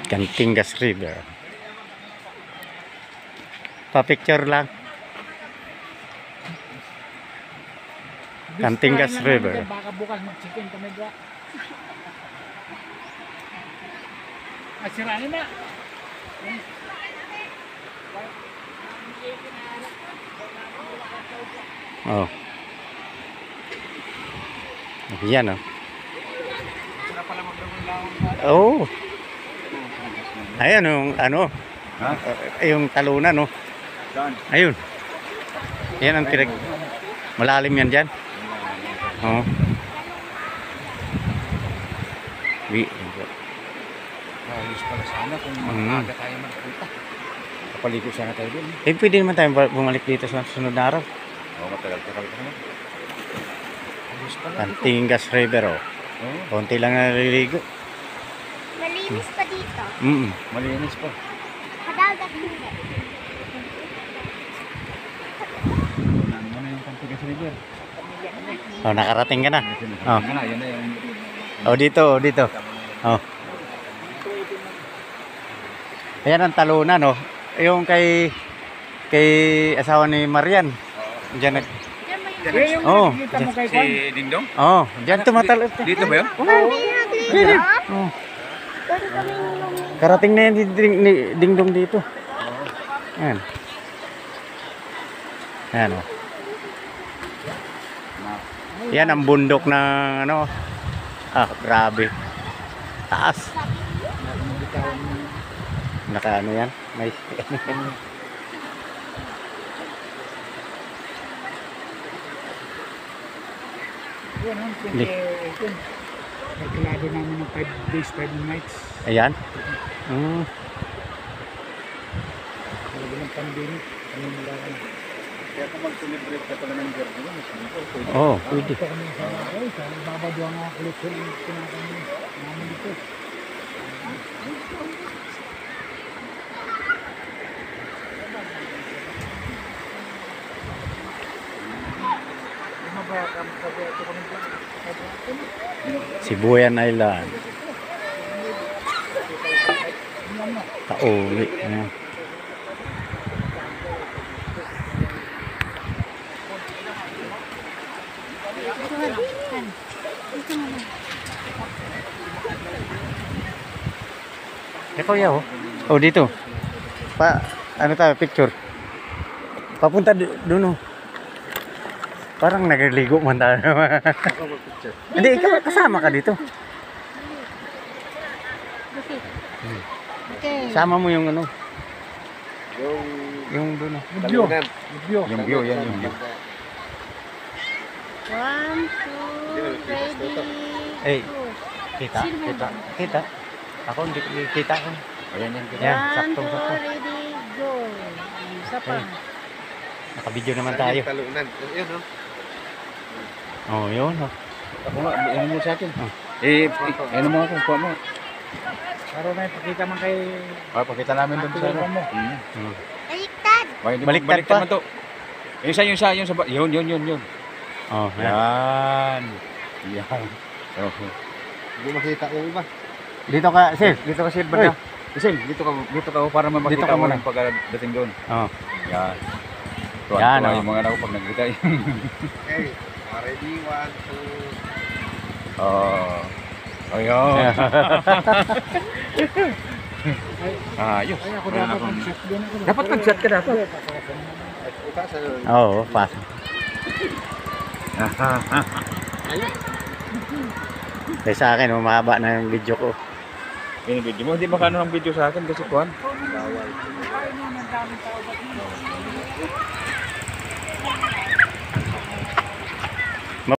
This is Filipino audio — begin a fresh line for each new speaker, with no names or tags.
Cantingas River. Pa-picture lang. Cantingas River.
Baka bukas mag-chicken kami dyan. Siranin na.
Oh. Yan oh. Oh. Ayan yung ano.
Ha?
Yung talunan no.
Saan?
Ayun. Yan ang pinag malalim yan dyan. Oh.
Ayos pala sana kung maaga tayo magpunta. Kapaligo sana tayo doon.
Pwede naman tayo bumalik dito sa sunod na araw.
Oo, matagal-tagal ka naman. Ayos pala.
Cantingas River oh.
Oo,
Konti lang naliligo.
Malinis pa dito.
malinis pa.
Kadagat hindi.
Unan mo na yung Cantingas River.
Oh, nakarating ka na. Oh.
Yan na, yan na yung...
Oh, dito, oh, dito. Oh. Ayan ang talunan, no. Yung kay asawa ni Marian. Diyan nag
Yung
Oh,
nakikita mo kay Kwan.
Si Dingdong?
Oh, diyan tumatalo.
Dito ba yun?
Oh. Karating na yan ni Dingdong dito. Ayan. Ayan, oh. Yan ang bundok ng ano. Ah, grabe. Taas. Naka ano yan? May
Yun, 2018. Nagkalado namin ng 5 days, 5 nights.
ayan.
Talaga ng pandemic. Kami nalakan.
Kaya kung mag-celebrate ka pala ng birthday mo, pwede.
Oh, pwede.
Ito kami sa bahay. Sa babado ang mga koleksyon ng pinakami namin dito.
Sibuyan Island. Kauli. Ayan. Kuya oh. Oh dito. Ano tayo picture? Papunta doon oh. Parang nagliligo man tayo. Hindi, ikaw kasama ka dito.
Okay.
Sama mo yung ano. Yung doon oh.
View.
Yung view, yan yung view.
1, 2, ready.
Eh, kita. Ako hindi kita ko.
Ayan yan.
Yan,
1, 2,
saktong-sakto.
ready, go. Isa pa.
Nakabidyo naman tayo.
Talunan. Yun, no?
Oh, yun oh.
Ako nga, ano mo sa akin?
Oh.
Ano mo ako, kuha mo.
Para na ipakita man kay...
Pakita namin doon sa ano.
mo.
Baliktad.
Baliktad pa?
to. Yung isa, yun. Yun.
Oh, yan.
Yan. Hindi makita yung iba.
Dito ka, Sil.
Dito ka, Silver
Uy.
na. Isil, dito ka para
Dito
makita
ka
mo
muna.
lang pagdating doon.
Oh.
Yan.
Yan,
Tuwa
oh.
yung mga ako pag nagkita.
Okay, ready, 1, 2.
Oh. Ayun. Ayos.
Ay, ako dapat mag-shot doon ako.
Dapat mag-shot ka dapat.
Oo, pas. Kaya sa akin, mahaba na yung video ko.
Yung video mo, hindi makano ng video sa akin kasi kuhan.